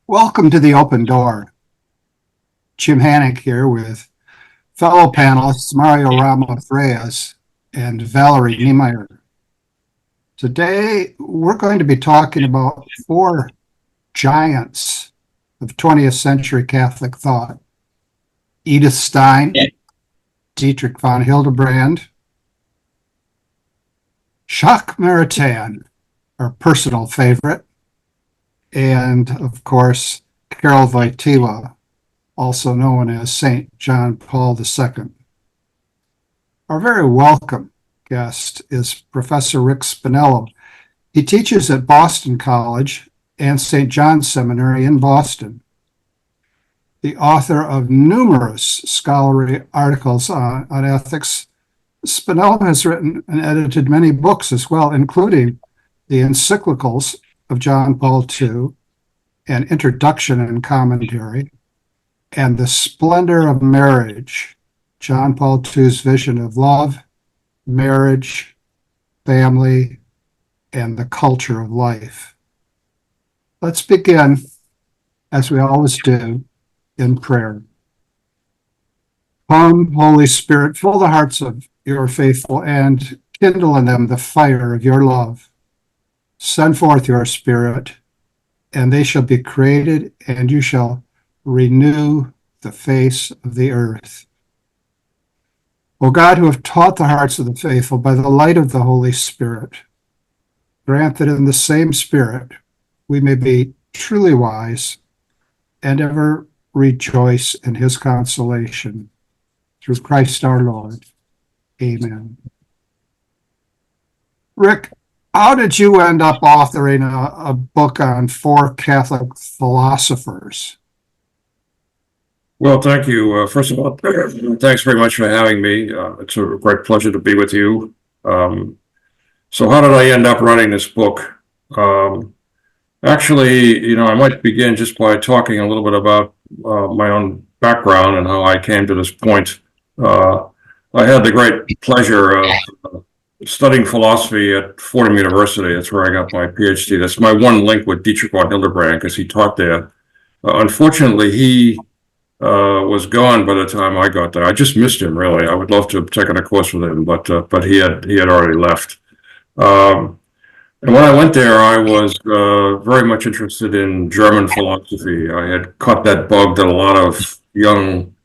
Welcome to the Open Door. Jim Hanink here with fellow panelists Mario Ramos-Reyes and Valerie Niemeyer. Today, we're going to be talking about four giants of 20th century Catholic thought. Edith Stein, Dietrich von Hildebrand, Jacques Maritain, our personal favorite, and of course, Karol Wojtyla, also known as St. John Paul II. Our very welcome guest is Professor Rick Spinello. He teaches at Boston College and St. John's Seminary in Boston. The author of numerous scholarly articles on ethics, Spinello has written and edited many books as well, including the Encyclicals of John Paul II, an introduction and commentary, and the Splendor of Marriage, John Paul II's vision of love, marriage, family, and the culture of life. Let's begin, as we always do, in prayer. Come, Holy Spirit, fill the hearts of your faithful and kindle in them the fire of your love. Send forth your Spirit, and they shall be created, and you shall renew the face of the earth. O God, who have taught the hearts of the faithful by the light of the Holy Spirit, grant that in the same Spirit we may be truly wise and ever rejoice in his consolation. Through Christ our Lord. Amen. Rick, how did you end up authoring a book on four Catholic philosophers? Well, thank you. First of all, thanks very much for having me. It's a great pleasure to be with you. So how did I end up writing this book? Actually, I might begin just by talking a little bit about my own background and how I came to this point. I had the great pleasure of studying philosophy at Fordham University. That's where I got my PhD. That's my one link with Dietrich von Hildebrand, because he taught there. Unfortunately, he was gone by the time I got there. I just missed him, really. I would love to have taken a course with him, but he had already left. And when I went there, I was very much interested in German philosophy. I had caught that bug that a lot of young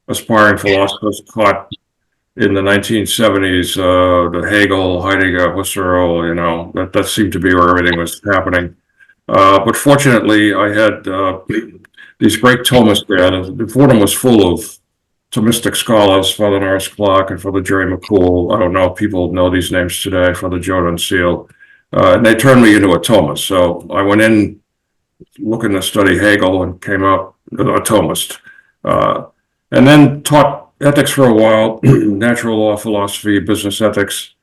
aspiring philosophers caught in the 1970s, the Hegel, Heidegger, Husserl, that seemed to be where everything was happening. But fortunately, I had these great Thomists there. The Fordham was full of Thomistic scholars, Father Norris Clark and Father Jerry McCool. I don't know if people know these names today, Father Jordan Seal. And they turned me into a Thomist. So I went in looking to study Hegel and came out a Thomist. And then taught ethics for a while, natural law, philosophy, business ethics.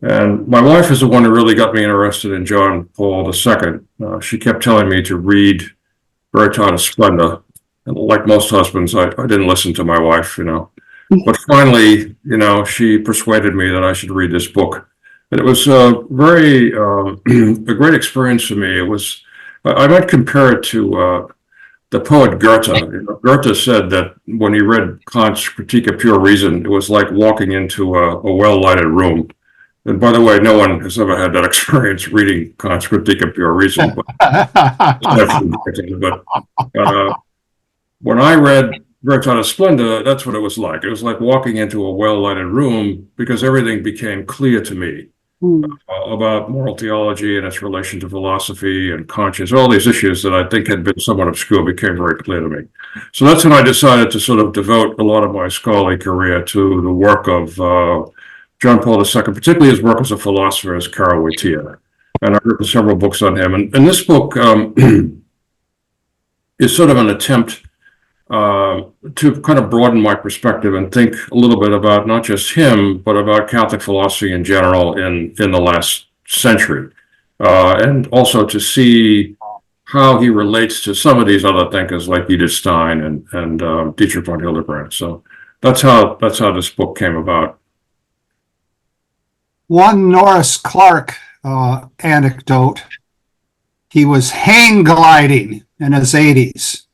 And my wife is the one who really got me interested in John Paul II. She kept telling me to read Veritatis Splendor. And like most husbands, I didn't listen to my wife, But finally, she persuaded me that I should read this book. And it was a great experience for me. It was, I might compare it to the poet Goethe. Goethe said that when he read Kant's Critique of Pure Reason, it was like walking into a well-lighted room. And by the way, no one has ever had that experience reading Kant's Critique of Pure Reason. But when I read Veritatis Splendor, that's what it was like. It was like walking into a well-lighted room, because everything became clear to me about moral theology and its relation to philosophy and conscience. All these issues that I think had been somewhat obscure became very clear to me. So that's when I decided to sort of devote a lot of my scholarly career to the work of John Paul II, particularly his work as a philosopher, as Karol Wojtyla. And I've written several books on him. And this book is sort of an attempt to kind of broaden my perspective and think a little bit about not just him, but about Catholic philosophy in general in the last century. And also to see how he relates to some of these other thinkers like Edith Stein and Dietrich von Hildebrand. So that's how this book came about. One Norris Clark anecdote. He was hang gliding in his 80s.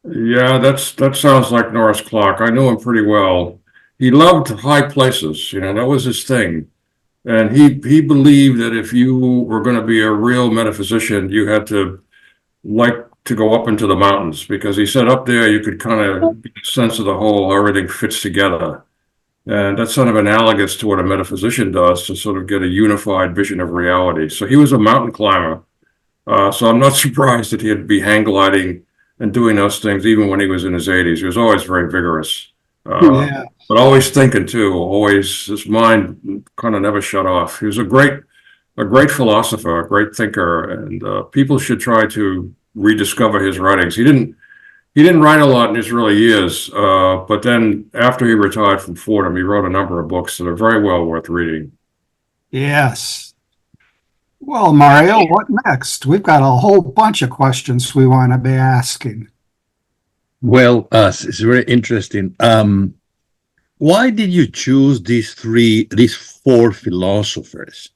Yeah, that sounds like Norris Clark. I knew him pretty well. He loved high places, that was his thing. And he believed that if you were going to be a real metaphysician, you had to like to go up into the mountains, because he said up there you could kind of get a sense of the whole, how everything fits together. And that's sort of analogous to what a metaphysician does, to sort of get a unified vision of reality. So he was a mountain climber. So I'm not surprised that he'd be hang gliding and doing those things even when he was in his 80s. He was always very vigorous. Yeah. But always thinking too, always, his mind kind of never shut off. He was a great philosopher, a great thinker, and people should try to rediscover his writings. He didn't write a lot in his early years, but then after he retired from Fordham, he wrote a number of books that are very well worth reading. Yes. Well, Mario, what next? We've got a whole bunch of questions we want to be asking. Well, it's very interesting. Why did you choose these four philosophers?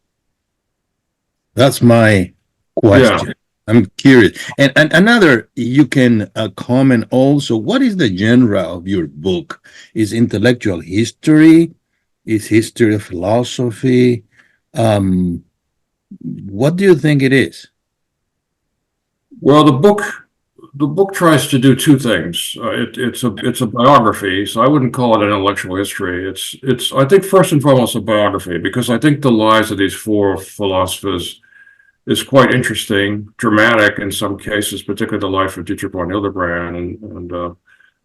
That's my question. Yeah. I'm curious. And another, you can comment also, what is the genre of your book? Is intellectual history? Is history of philosophy? What do you think it is? Well, the book tries to do two things. It's a biography, so I wouldn't call it an intellectual history. It's I think first and foremost a biography, because I think the lives of these four philosophers is quite interesting, dramatic in some cases, particularly the life of Dietrich von Hildebrand and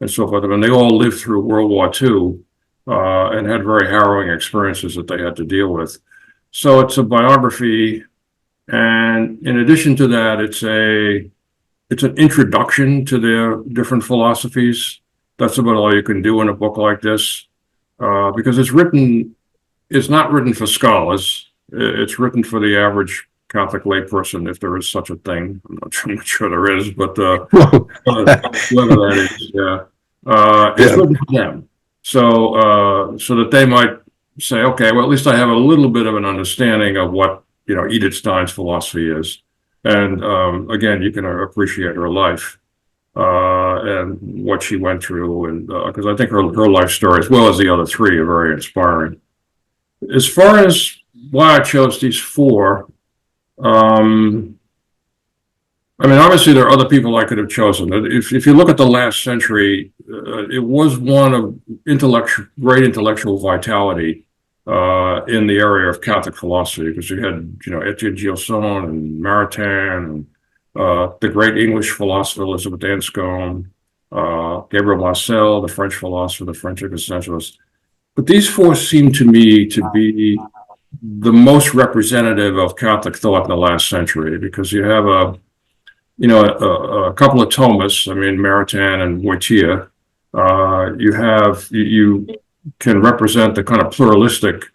so forth. I mean, they all lived through World War II and had very harrowing experiences that they had to deal with. So it's a biography, and in addition to that, it's an introduction to their different philosophies. That's about all you can do in a book like this, because it's not written for scholars. It's written for the average Catholic layperson, if there is such a thing. I'm not sure there is, but whether that is, yeah. It's written for them. So that they might say, okay, well, at least I have a little bit of an understanding of what, Edith Stein's philosophy is. And again, you can appreciate her life and what she went through, and because I think her life story, as well as the other three, are very inspiring. As far as why I chose these four, I mean, obviously there are other people I could have chosen. If you look at the last century, it was one of great intellectual vitality in the area of Catholic philosophy, because you had, Etienne Gilson and Maritain, and the great English philosopher Elizabeth Anscombe, Gabriel Marcel, the French philosopher, the French existentialist. But these four seem to me to be the most representative of Catholic thought in the last century, because you have a couple of Thomists. I mean, Maritain and Woytyla. You can represent the kind of pluralistic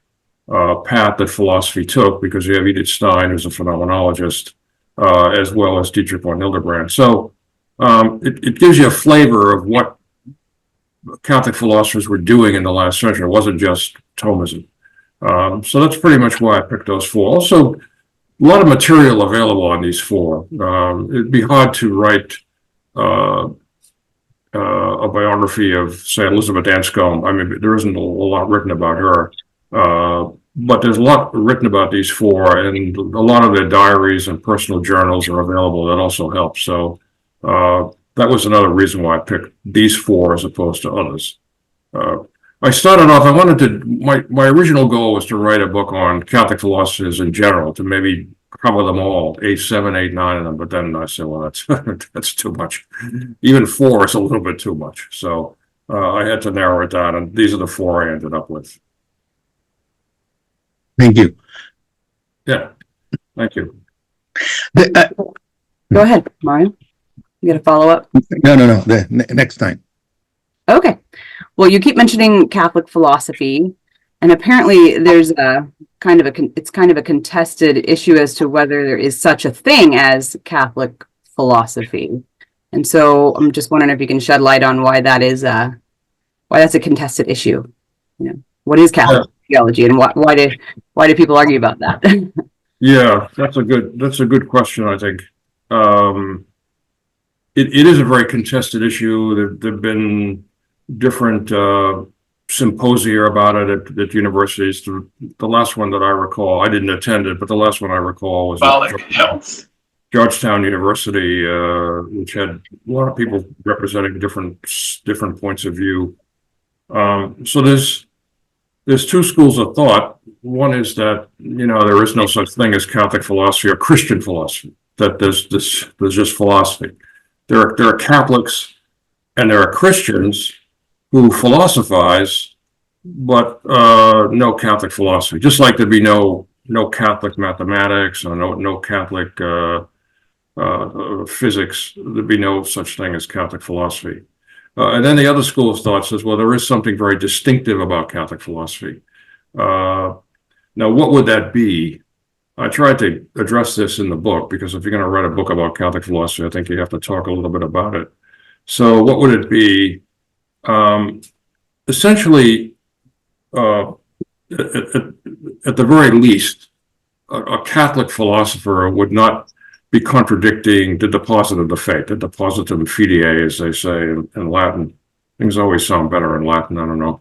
path that philosophy took, because you have Edith Stein, who's a phenomenologist, as well as Dietrich von Hildebrand. So it gives you a flavor of what Catholic philosophers were doing in the last century. It wasn't just Thomism. So that's pretty much why I picked those four. Also, a lot of material available on these four. It'd be hard to write a biography of, say, Elizabeth Anscombe. I mean, there isn't a lot written about her, but there's a lot written about these four, and a lot of their diaries and personal journals are available. That also helps. So that was another reason why I picked these four as opposed to others. I started off, my original goal was to write a book on Catholic philosophers in general, to maybe cover them all, 7, 8, 9 of them. But then I said, well, that's too much. Even 4 is a little bit too much. So I had to narrow it down, and these are the 4 I ended up with. Thank you. Yeah, thank you. Go ahead, Mario. You got a follow up? No. Next time. Okay. Well, you keep mentioning Catholic philosophy, and apparently there's it's kind of a contested issue as to whether there is such a thing as Catholic philosophy. And so I'm just wondering if you can shed light on why that's a contested issue. What is Catholic theology, and why do people argue about that? Yeah, that's a good question, I think. it is a very contested issue. There've been different symposia about it at universities. The last one that I recall, I didn't attend it, but the last one I recall was at Georgetown University, which had a lot of people representing different points of view. So there's two schools of thought. One is that, there is no such thing as Catholic philosophy or Christian philosophy, that there's just philosophy. There are Catholics and there are Christians who philosophize, but no Catholic philosophy. Just like there'd be no Catholic mathematics or no Catholic physics, there'd be no such thing as Catholic philosophy. And then the other school of thought says, well, there is something very distinctive about Catholic philosophy. Now, what would that be? I tried to address this in the book, because if you're going to write a book about Catholic philosophy, I think you have to talk a little bit about it. So what would it be? Essentially, at the very least, a Catholic philosopher would not be contradicting the deposit of the faith, the depositum fidei, as they say in Latin. Things always sound better in Latin, I don't know.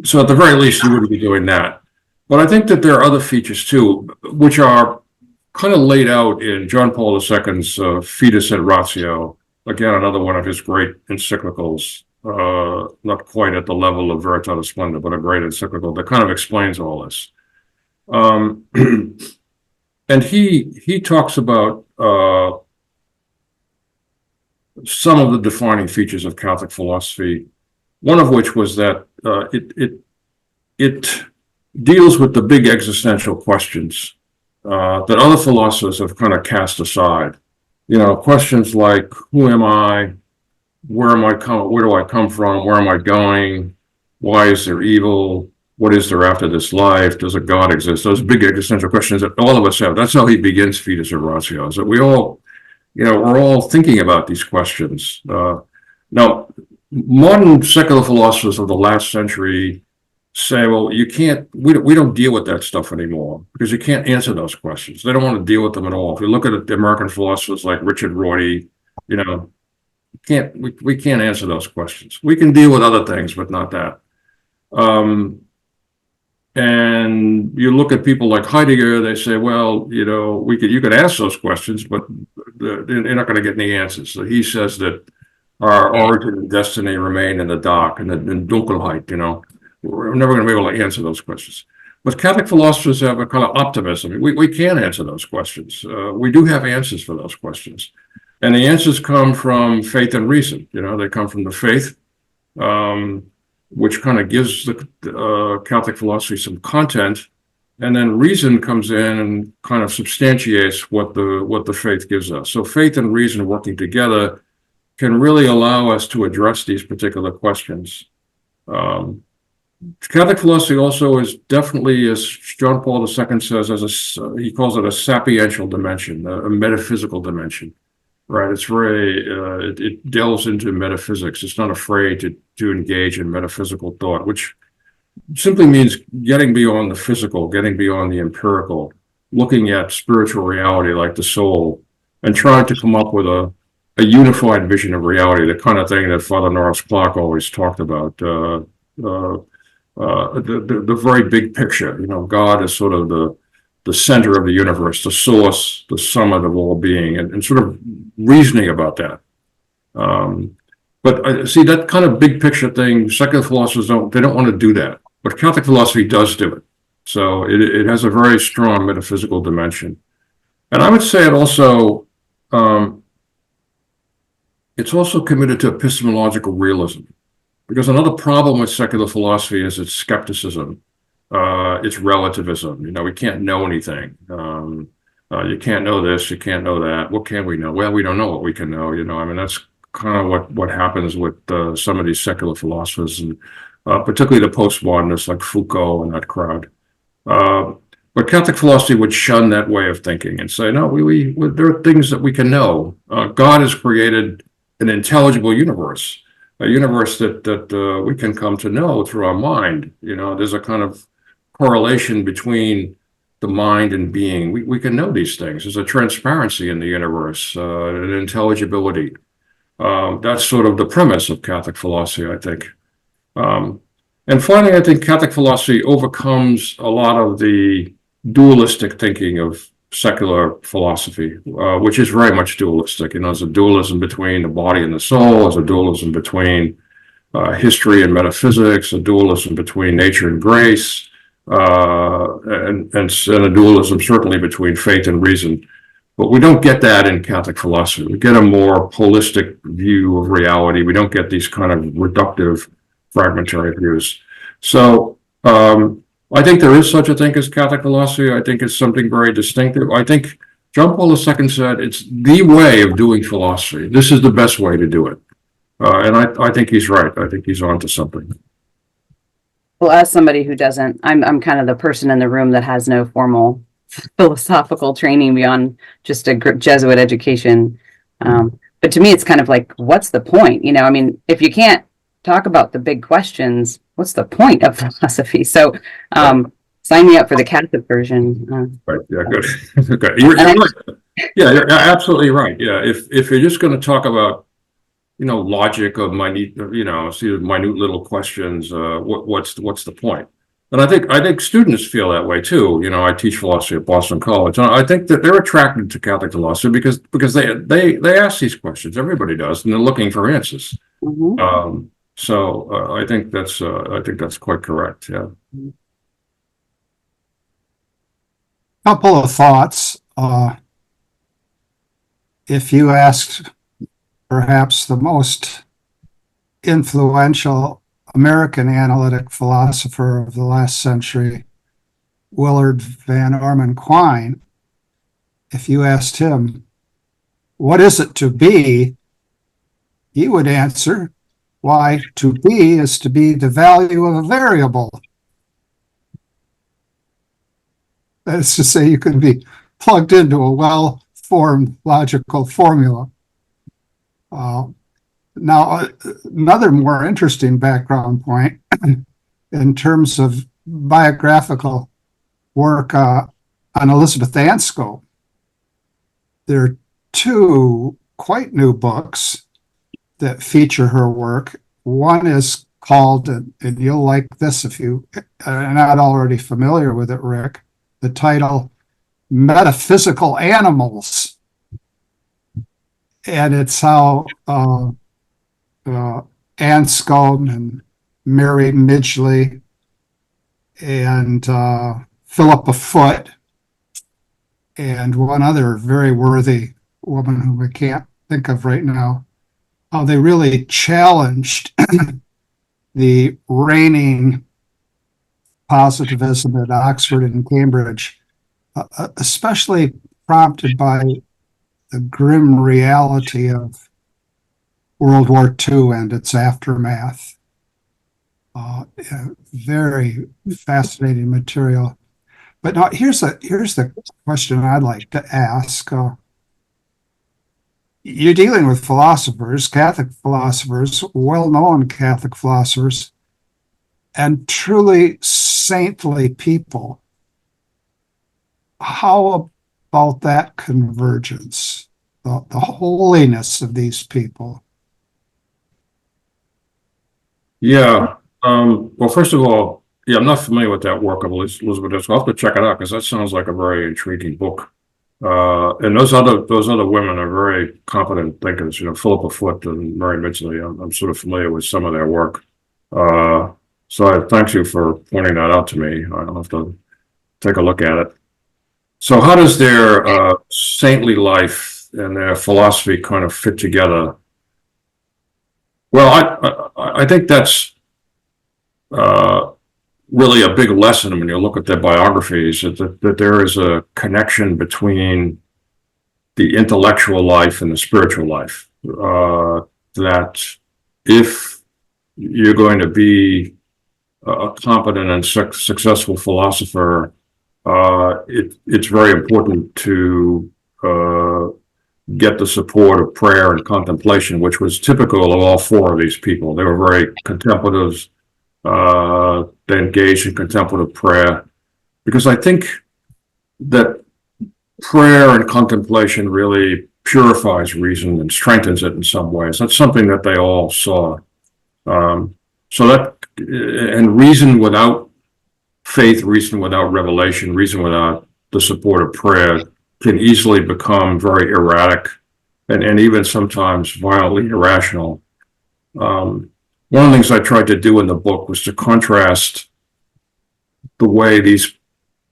So at the very least, you wouldn't be doing that. But I think that there are other features too, which are kind of laid out in John Paul II's Fides et Ratio. Again, another one of his great encyclicals, not quite at the level of Veritatis Splendor, but a great encyclical that kind of explains all this. And he talks about some of the defining features of Catholic philosophy, one of which was that it deals with the big existential questions that other philosophers have kind of cast aside. Questions like, who am I? Where do I come from? Where am I going? Why is there evil? What is there after this life? Does a God exist? Those big existential questions that all of us have. That's how he begins Fides et Ratio. So we all, we're all thinking about these questions. Now, modern secular philosophers of the last century say, well, we don't deal with that stuff anymore because you can't answer those questions. They don't want to deal with them at all. If you look at the American philosophers like Richard Rorty, we can't answer those questions. We can deal with other things, but not that. And you look at people like Heidegger, they say, well, you could ask those questions, but you're not going to get any answers. So he says that our origin and destiny remain in the dark and in Dunkelheit, We're never going to be able to answer those questions. But Catholic philosophers have a kind of optimism. We can answer those questions. We do have answers for those questions. And the answers come from faith and reason. They come from the faith, which kind of gives the Catholic philosophy some content. And then reason comes in and kind of substantiates what the faith gives us. So faith and reason working together can really allow us to address these particular questions. Catholic philosophy also is definitely, as John Paul II says, he calls it a sapiential dimension, a metaphysical dimension, right? It's very, it delves into metaphysics. It's not afraid to engage in metaphysical thought, which simply means getting beyond the physical, getting beyond the empirical, looking at spiritual reality like the soul, and trying to come up with a unified vision of reality, the kind of thing that Father Norris Clark always talked about. The very big picture, God is sort of the center of the universe, the source, the summit of all being, and sort of reasoning about that. But I see that kind of big picture thing, secular philosophers don't want to do that, but Catholic philosophy does do it. So it has a very strong metaphysical dimension. And I would say it's also committed to epistemological realism. Because another problem with secular philosophy is its skepticism, its relativism. We can't know anything. You can't know this, you can't know that. What can we know? Well, we don't know what we can know. That's kind of what happens with some of these secular philosophers, and particularly the postmodernists like Foucault and that crowd. But Catholic philosophy would shun that way of thinking and say, no, there are things that we can know. God has created an intelligible universe. A universe that we can come to know through our mind. There's a kind of correlation between the mind and being. We can know these things. There's a transparency in the universe, an intelligibility. That's sort of the premise of Catholic philosophy, I think. And finally, I think Catholic philosophy overcomes a lot of the dualistic thinking of secular philosophy, which is very much dualistic. There's a dualism between the body and the soul, there's a dualism between history and metaphysics, a dualism between nature and grace, and a dualism certainly between faith and reason. But we don't get that in Catholic philosophy. We get a more holistic view of reality. We don't get these kind of reductive, fragmentary views. So I think there is such a thing as Catholic philosophy. I think it's something very distinctive. I think John Paul II said it's the way of doing philosophy. This is the best way to do it. And I think he's right. I think he's onto something. Well, as somebody who doesn't, I'm kind of the person in the room that has no formal philosophical training beyond just a Jesuit education. But to me, it's kind of like, what's the point? I mean, if you can't talk about the big questions, what's the point of philosophy? So sign me up for the Catholic version. Right. Yeah, good. Okay. You're right. Yeah, you're absolutely right. Yeah. If you're just going to talk about, logic of minute, minute little questions, what's the point? And I think students feel that way too. I teach philosophy at Boston College, and I think that they're attracted to Catholic philosophy because they ask these questions. Everybody does, and they're looking for answers. Mm-hmm. So I think that's quite correct. Yeah. Couple of thoughts. If you asked perhaps the most influential American analytic philosopher of the last century, Willard Van Orman Quine, if you asked him, what is it to be? He would answer, why, to be is to be the value of a variable. That is to say, you can be plugged into a well-formed logical formula. Now, another more interesting background point in terms of biographical work on Elizabeth Anscope, there are two quite new books that feature her work. One is called, and you'll like this if you are not already familiar with it, Rick, the title, Metaphysical Animals. And it's how Anscombe and Mary Midgley and Philippa Foot and one other very worthy woman who I can't think of right now, how they really challenged the reigning positivism at Oxford and Cambridge, especially prompted by the grim reality of World War II and its aftermath. Very fascinating material. But now here's the question I'd like to ask. You're dealing with philosophers, Catholic philosophers, well-known Catholic philosophers, and truly saintly people. How about that convergence, the holiness of these people? Yeah. Well, first of all, I'm not familiar with that work of Elizabeth Anscombe. I'll have to check it out because that sounds like a very intriguing book. And those other women are very competent thinkers. Philippa Foot and Mary Midgley. I'm sort of familiar with some of their work. So I thank you for pointing that out to me. I'll have to take a look at it. So how does their saintly life and their philosophy kind of fit together? Well, I think that's really a big lesson when you look at their biographies, that there is a connection between the intellectual life and the spiritual life. That if you're going to be a competent and successful philosopher, it's very important to get the support of prayer and contemplation, which was typical of all four of these people. They were very contemplatives. They engaged in contemplative prayer, because I think that prayer and contemplation really purifies reason and strengthens it in some ways. That's something that they all saw. So that, and reason without faith, reason without revelation, reason without the support of prayer can easily become very erratic and even sometimes violently irrational. One of the things I tried to do in the book was to contrast the way these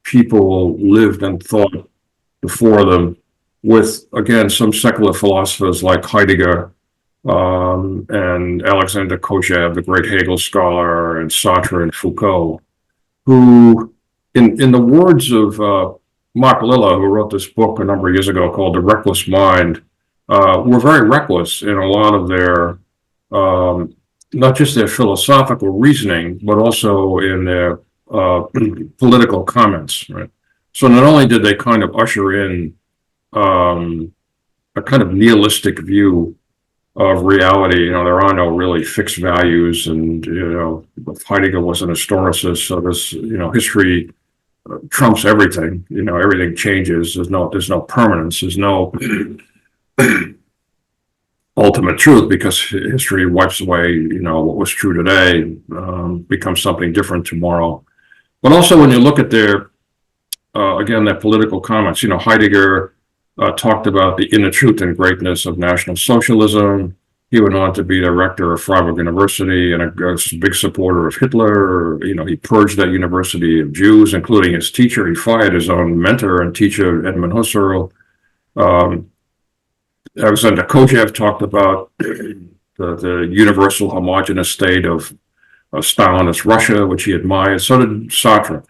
people lived and thought before them with, again, some secular philosophers like Heidegger and Alexander Kojève, the great Hegel scholar, and Sartre and Foucault, who, in the words of Mark Lilla, who wrote this book a number of years ago called The Reckless Mind, were very reckless in a lot of their, not just their philosophical reasoning, but also in their political comments, right? So not only did they kind of usher in a kind of nihilistic view of reality, there are no really fixed values, and Heidegger was an historicist, so this history trumps everything. Everything changes. There's no permanence. There's no ultimate truth, because history wipes away what was true today, becomes something different tomorrow. But also when you look at their again, their political comments, Heidegger talked about the inner truth and greatness of National Socialism. He went on to be the rector of Freiburg University and a big supporter of Hitler. He purged that university of Jews, including his teacher. He fired his own mentor and teacher, Edmund Husserl. Alexander Kojève talked about the universal homogeneous state of Stalinist Russia, which he admired. So did Sartre.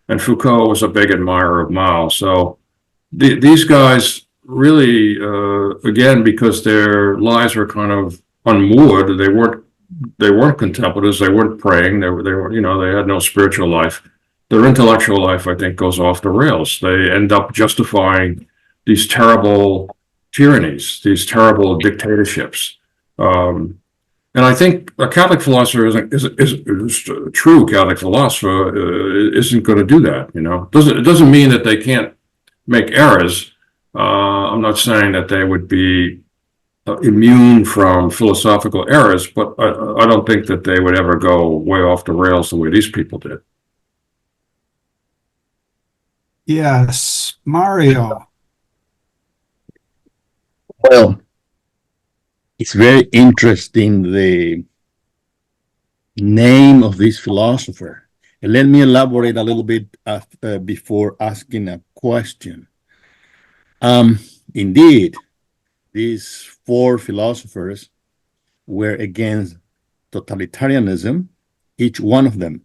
And Foucault was a big admirer of Mao. So these guys really, again, because their lives were kind of unmoored, they weren't contemplatives, they weren't praying, they had no spiritual life. Their intellectual life, I think, goes off the rails. They end up justifying these terrible tyrannies, these terrible dictatorships. And I think a Catholic philosopher is a true Catholic philosopher isn't going to do that. It doesn't mean that they can't make errors. I'm not saying that they would be immune from philosophical errors, but I don't think that they would ever go way off the rails the way these people did. Yes, Mario. Well, it's very interesting, the name of this philosopher. And let me elaborate a little bit before asking a question. Indeed, these four philosophers were against totalitarianism, each one of them.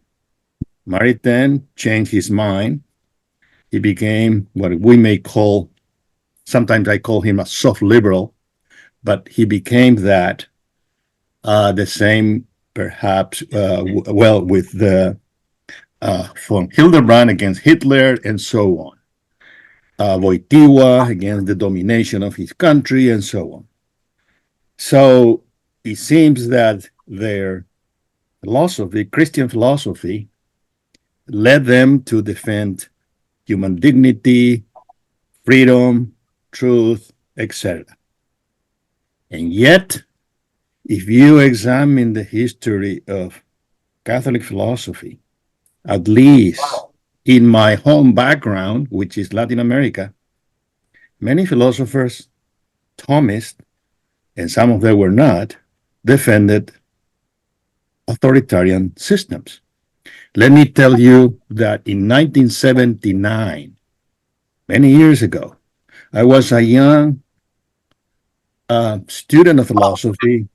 Maritain changed his mind. He became what we may call, sometimes I call him a soft liberal, but he became that. The same, perhaps, with the von Hildebrand against Hitler and so on. Woytyla against the domination of his country and so on. So it seems that their philosophy, Christian philosophy, led them to defend human dignity, freedom, truth, etc. And yet, if you examine the history of Catholic philosophy, at least in my home background, which is Latin America, many philosophers, Thomists, and some of them were not, defended authoritarian systems. Let me tell you that in 1979, many years ago, I was a young student of philosophy,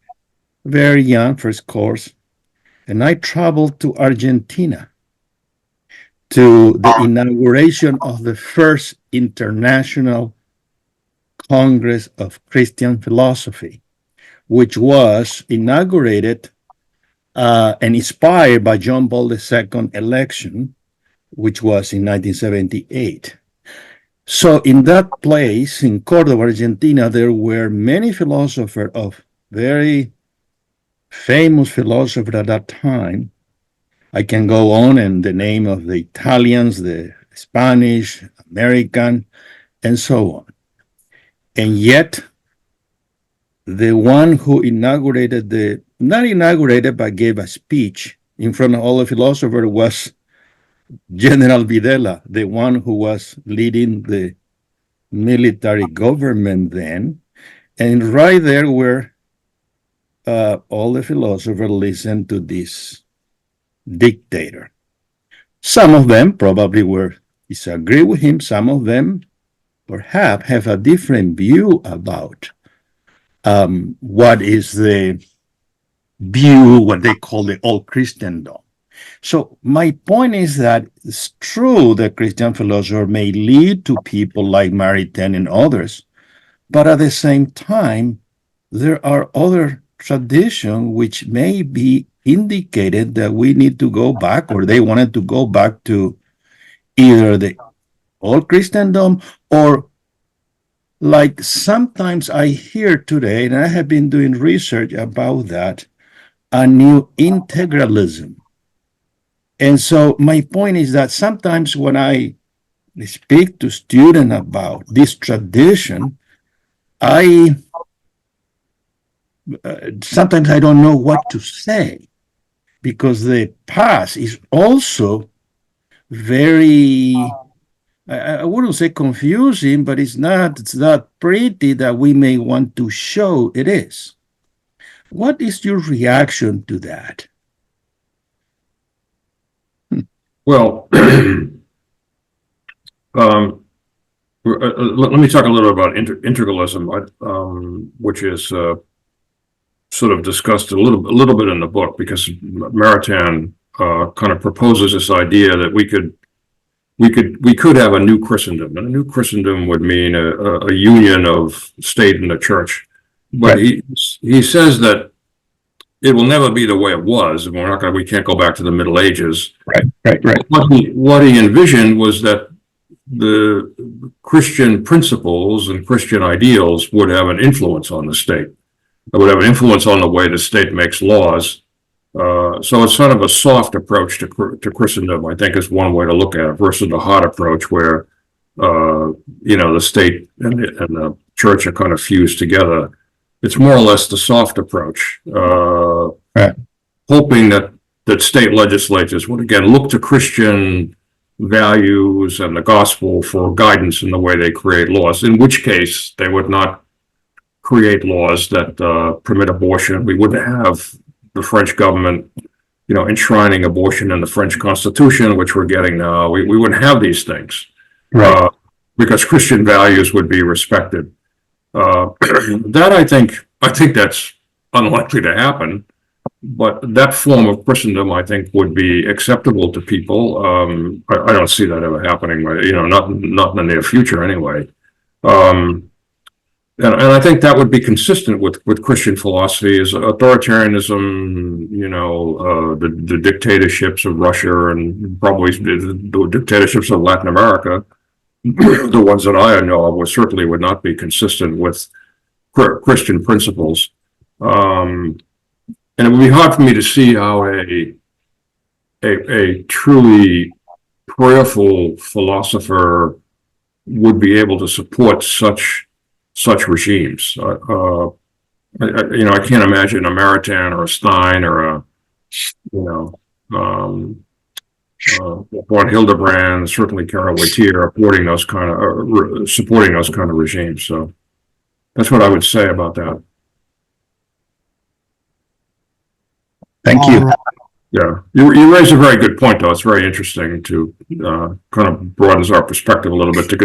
very young, first course, and I traveled to Argentina to the inauguration of the first International Congress of Christian Philosophy, which was inaugurated and inspired by John Paul II election, which was in 1978. So in that place, in Córdoba, Argentina, there were many philosophers of very famous philosophers at that time. I can go on, and the name of the Italians, the Spanish, American, and so on. And yet, the one who not inaugurated, but gave a speech in front of all the philosophers was General Videla, the one who was leading the military government then. And right there where all the philosophers listened to this dictator. Some of them probably were disagree with him. Some of them perhaps have a different view about what is the view, what they call the old Christendom. So my point is that it's true that Christian philosophy may lead to people like Maritain and others, but at the same time, there are other traditions which may be indicated that we need to go back, or they wanted to go back to either the old Christendom, or like sometimes I hear today, and I have been doing research about that, a new integralism. And so my point is that sometimes when I speak to students about this tradition, sometimes I don't know what to say, because the past is also very, I wouldn't say confusing, but it's not pretty that we may want to show it is. What is your reaction to that? Well, let me talk a little about integralism, which is sort of discussed a little bit in the book, because Maritain kind of proposes this idea that we could have a new Christendom, and a new Christendom would mean a union of state and the church. But Right. he says that it will never be the way it was, and we can't go back to the Middle Ages. Right. What he envisioned was that the Christian principles and Christian ideals would have an influence on the state. It would have an influence on the way the state makes laws. So it's sort of a soft approach to Christendom, I think, is one way to look at it, versus the hard approach where, the state and the church are kind of fused together. It's more or less the soft approach, Right. hoping that state legislatures would again look to Christian values and the gospel for guidance in the way they create laws, in which case they would not create laws that permit abortion. We wouldn't have the French government, enshrining abortion in the French Constitution, which we're getting now. We wouldn't have these things, Right. Because Christian values would be respected. That I think that's unlikely to happen, but that form of Christendom, I think, would be acceptable to people. I don't see that ever happening, not in the near future anyway. And I think that would be consistent with Christian philosophy, is authoritarianism, the dictatorships of Russia and probably the dictatorships of Latin America, the ones that I know of, certainly would not be consistent with Christian principles. And it would be hard for me to see how a truly prayerful philosopher would be able to support such regimes. I can't imagine a Maritain or a Stein or von Hildebrand, certainly Karol Wojtyla, supporting those kind of regimes. So that's what I would say about that. Thank you. All right. Yeah, you raise a very good point, though. It's very interesting to kind of broadens our perspective a little bit to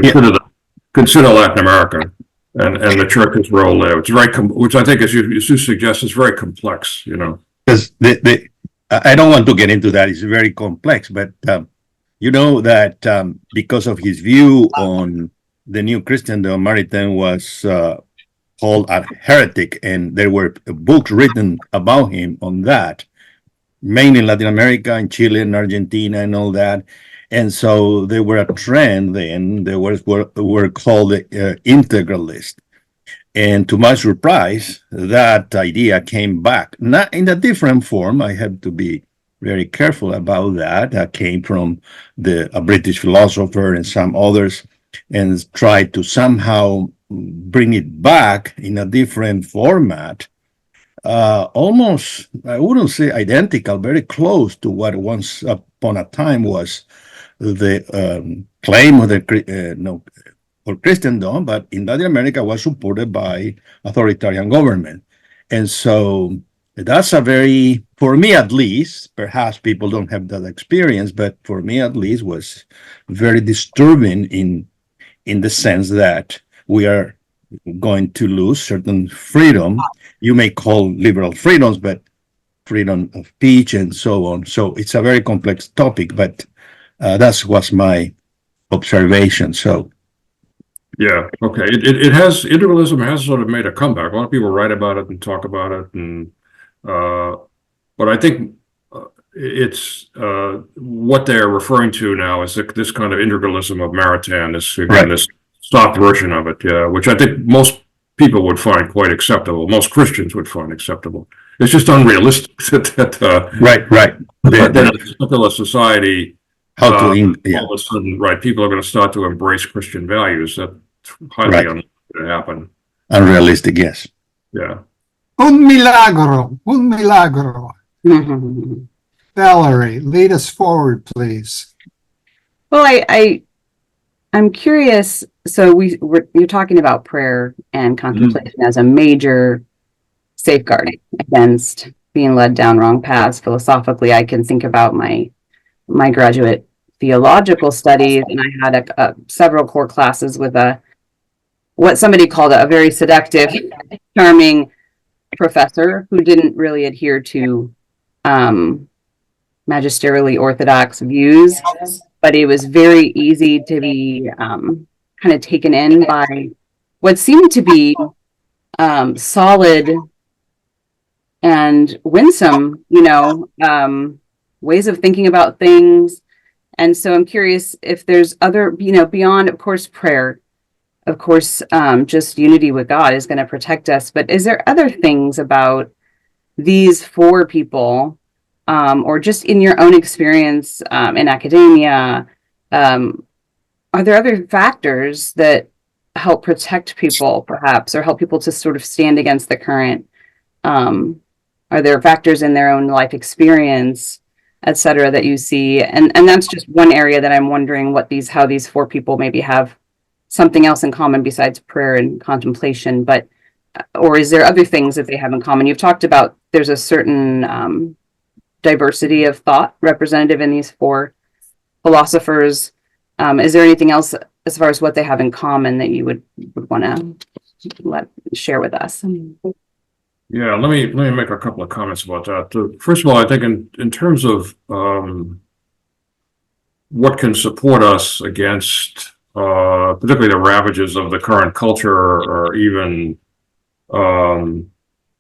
consider Latin America and the church's role there. It's which I think, as you suggest, is very complex. Because I don't want to get into that. It's very complex, but that because of his view on the new Christendom, Maritain was called a heretic, and there were books written about him on that, mainly in Latin America and Chile and Argentina and all that. And so there were a trend then. They were called integralists. And to my surprise, that idea came back, not in a different form. I have to be very careful about that. That came from a British philosopher and some others, and tried to somehow bring it back in a different format. Almost, I wouldn't say identical, very close to what once upon a time was the claim of the for Christendom, but in Latin America was supported by authoritarian government. And so that's a very, for me at least, perhaps people don't have that experience, but for me at least was very disturbing in the sense that we are going to lose certain freedom. You may call liberal freedoms, but freedom of speech and so on. So it's a very complex topic, but that was my observation. So Yeah, okay. Integralism has sort of made a comeback. A lot of people write about it and talk about it, and but I think it's what they're referring to now is this kind of integralism of Maritain, this soft version of it, yeah, which I think most people would find quite acceptable. Most Christians would find acceptable. It's just unrealistic that in a secular society, all of a sudden, people are going to start to embrace Christian values. That's highly unlikely to happen. Unrealistic, yes. Yeah. Un milagro, un milagro. Valerie, lead us forward, please. Well, I'm curious. So you're talking about prayer and contemplation as a major safeguard against being led down wrong paths. Philosophically, I can think about my graduate theological studies, and I had several core classes with what somebody called a very seductive, charming professor who didn't really adhere to magisterially orthodox views, but it was very easy to be kind of taken in by what seemed to be solid and winsome, ways of thinking about things. And so I'm curious if there's other, beyond, of course, prayer, of course, just unity with God is going to protect us. But is there other things about these four people, or just in your own experience in academia, are there other factors that help protect people, perhaps, or help people to sort of stand against the current? Are there factors in their own life experience, et cetera, that you see? And that's just one area that I'm wondering how these four people maybe have something else in common besides prayer and contemplation, or is there other things that they have in common? You've talked about there's a certain diversity of thought representative in these four philosophers. Is there anything else as far as what they have in common that you would want to share with us? Yeah, let me make a couple of comments about that. First of all, I think in terms of what can support us against particularly the ravages of the current culture, or even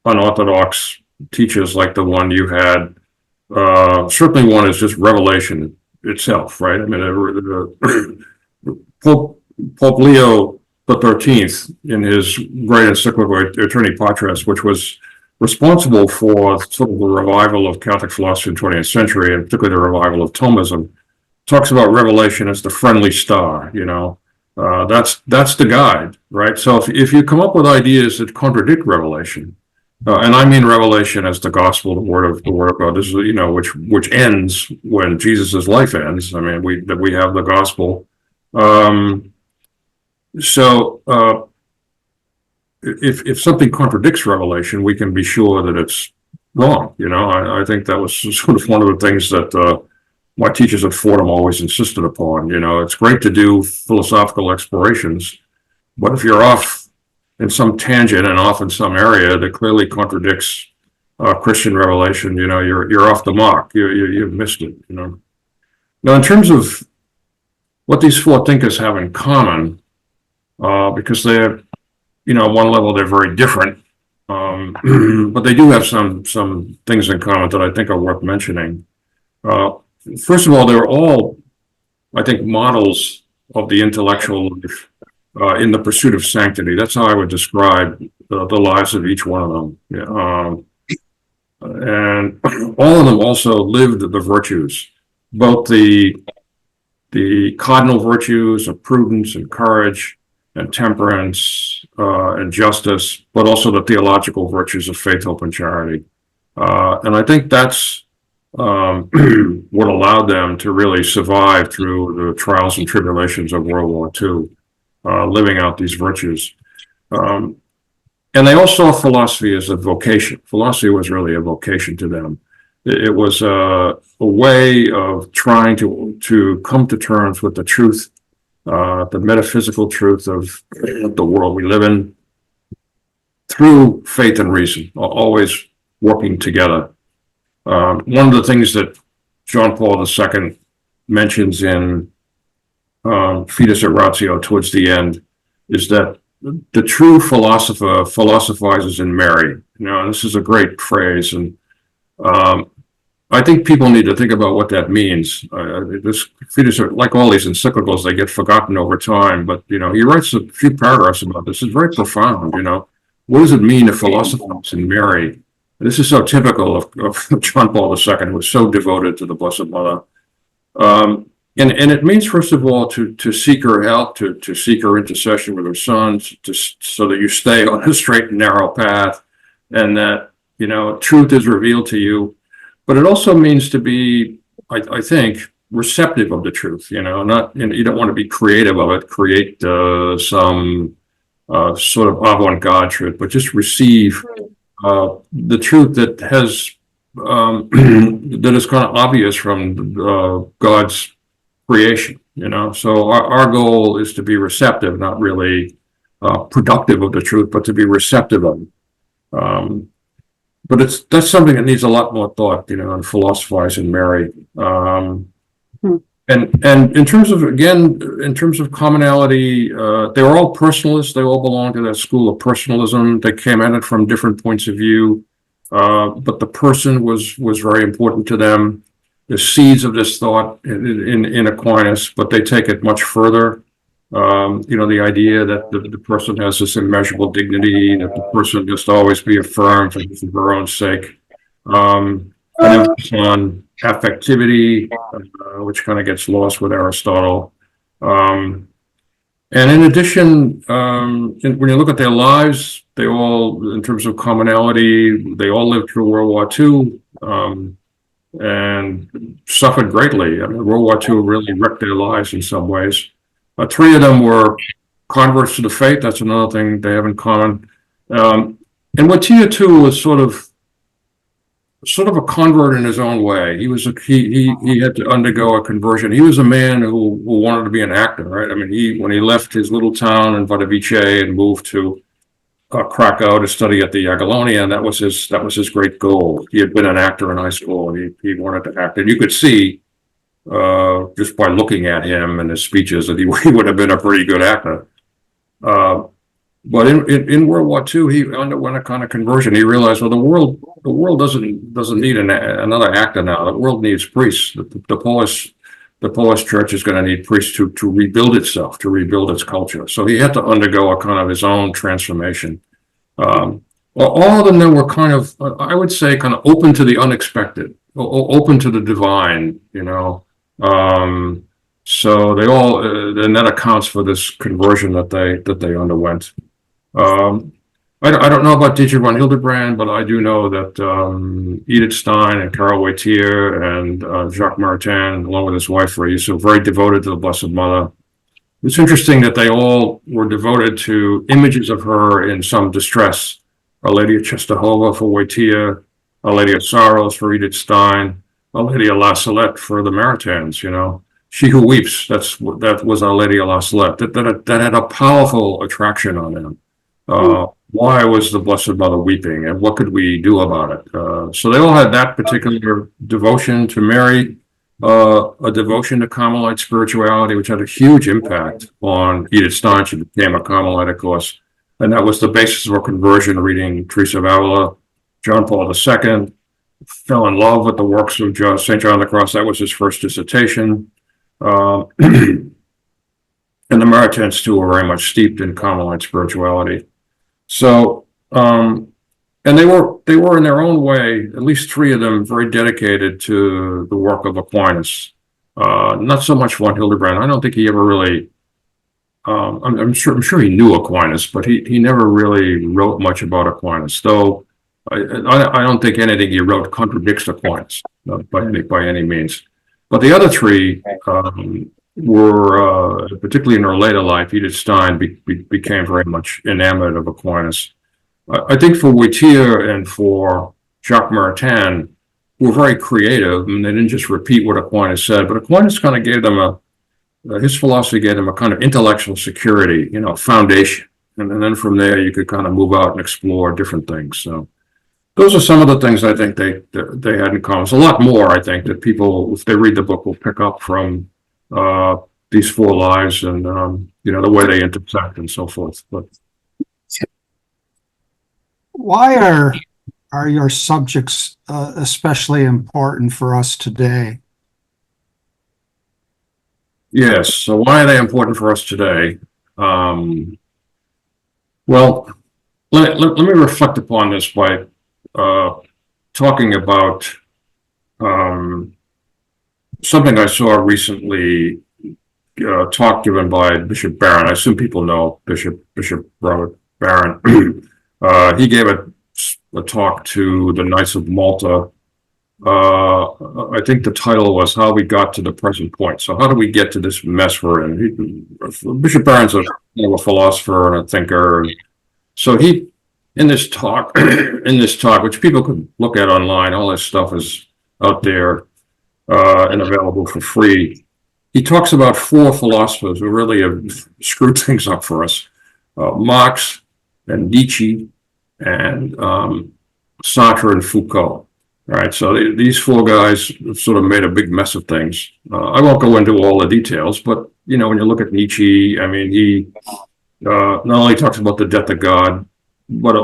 unorthodox teachers like the one you had, certainly one is just revelation itself, right? I mean, Pope Leo the 13th, in his great encyclical Aeterni Patris, which was responsible for sort of the revival of Catholic philosophy in the 20th century, and particularly the revival of Thomism, talks about revelation as the friendly star. That's the guide, right? So if you come up with ideas that contradict revelation, and I mean revelation as the gospel, the word of God, this is which ends when Jesus' life ends. I mean, we have the gospel. So if something contradicts revelation, we can be sure that it's wrong. I think that was sort of one of the things that my teachers at Fordham always insisted upon. It's great to do philosophical explorations, but if you're off in some tangent and off in some area that clearly contradicts Christian revelation, you're off the mark. You've missed it. Now, in terms of what these four thinkers have in common, because they're, on one level they're very different, but they do have some things in common that I think are worth mentioning. First of all, they're all, I think, models of the intellectual life in the pursuit of sanctity. That's how I would describe the lives of each one of them. and all of them also lived the virtues, both the cardinal virtues of prudence and courage and temperance and justice, but also the theological virtues of faith, hope, and charity. And I think that's what allowed them to really survive through the trials and tribulations of World War II, living out these virtues. And they all saw philosophy as a vocation. Philosophy was really a vocation to them. It was a way of trying to come to terms with the truth, the metaphysical truth of the world we live in, through faith and reason, always working together. One of the things that John Paul II mentions in Fides et Ratio towards the end is that the true philosopher philosophizes in Mary. You know, this is a great phrase, and I think people need to think about what that means. This Fides, like all these encyclicals, they get forgotten over time. But you know, he writes a few paragraphs about this. It's very profound. You know, what does it mean to philosophize in Mary? This is so typical of John Paul II, who was so devoted to the Blessed Mother. And it means, first of all, to seek her help, to seek her intercession with her son, so that you stay on a straight and narrow path, and that, you know, truth is revealed to you. But it also means to be, I think, receptive of the truth. You know, not, you don't want to be creative of it, create some sort of avant-garde truth, but just receive the truth that has that is kind of obvious from God's creation, you know. So our goal is to be receptive, not really productive of the truth, but to be receptive of it. But that's something that needs a lot more thought, you know, on philosophizing Mary. And in terms of commonality, they were all personalists. They all belonged to that school of personalism. They came at it from different points of view, but the person was very important to them. The seeds of this thought in Aquinas, but they take it much further. You know, the idea that the person has this immeasurable dignity, that the person must always be affirmed for her own sake. And on affectivity, which kind of gets lost with Aristotle. And in addition, when you look at their lives, they all, in terms of commonality, they all lived through World War II. And suffered greatly. I mean, World War II really wrecked their lives in some ways. Three of them were converts to the faith. That's another thing they have in common. And Woytyla too was sort of a convert in his own way. He was he had to undergo a conversion. He was a man who wanted to be an actor, right? I mean, when he left his little town in Wadowice and moved to Krakow to study at the Jagiellonian, that was his great goal. He had been an actor in high school, and he wanted to act. And you could see just by looking at him and his speeches that he would have been a pretty good actor. But in World War II, he underwent a kind of conversion. He realized, well, the world doesn't need another actor now. The world needs priests. The Polish church is going to need priests to rebuild itself, to rebuild its culture. So he had to undergo a kind of his own transformation. Well, all of them then were kind of, I would say, kind of open to the unexpected, open to the divine, you know. So they all, and that accounts for this conversion that they underwent. I don't know about Dietrich von Hildebrand, but I do know that Edith Stein and Karol Wojtyla and Jacques Maritain, along with his wife, were very devoted to the Blessed Mother. It's interesting that they all were devoted to images of her in some distress. Our Lady of Czestochowa for Woytyla, Our Lady of Sorrows for Edith Stein, Our Lady of La Salette for the Maritains, you know. She Who Weeps, that was Our Lady of La Salette. That had a powerful attraction on them. Why was the Blessed Mother weeping, and what could we do about it? So they all had that particular devotion to Mary, a devotion to Carmelite spirituality, which had a huge impact on Edith Stein. She became a Carmelite, of course, and that was the basis of her conversion, reading Teresa of Avila. John Paul II fell in love with the works of St. John the Cross. That was his first dissertation. And the Maritains, too, were very much steeped in Carmelite spirituality. So And they were in their own way, at least three of them, very dedicated to the work of Aquinas. Not so much von Hildebrand. I don't think he ever really. I'm sure he knew Aquinas, but he never really wrote much about Aquinas. Though I don't think anything he wrote contradicts Aquinas by any means. But the other three were, particularly in her later life, Edith Stein became very much enamored of Aquinas. I think for Woytyla and for Jacques Maritain, who were very creative, and they didn't just repeat what Aquinas said, but Aquinas kind of gave them his philosophy gave them a kind of intellectual security, foundation. And then from there, you could kind of move out and explore different things. So those are some of the things I think they had in common. There's a lot more, I think, that people, if they read the book, will pick up from these four lives and, the way they intersect and so forth. But why are your subjects especially important for us today? yes, so why are they important for us today? Well, let me reflect upon this by talking about something I saw recently, talk given by Bishop Barron. I assume people know Bishop Robert Barron. He gave a talk to the Knights of Malta. I think the title was "How We Got to the Present Point." So how do we get to this mess we're in? Bishop Barron's a philosopher and a thinker. So he, in this talk, which people could look at online, all this stuff is out there and available for free. He talks about four philosophers who really have screwed things up for us: Marx and Nietzsche and Sartre and Foucault. Right, so these four guys have sort of made a big mess of things. I won't go into all the details, but when you look at Nietzsche, I mean, he not only talks about the death of God, but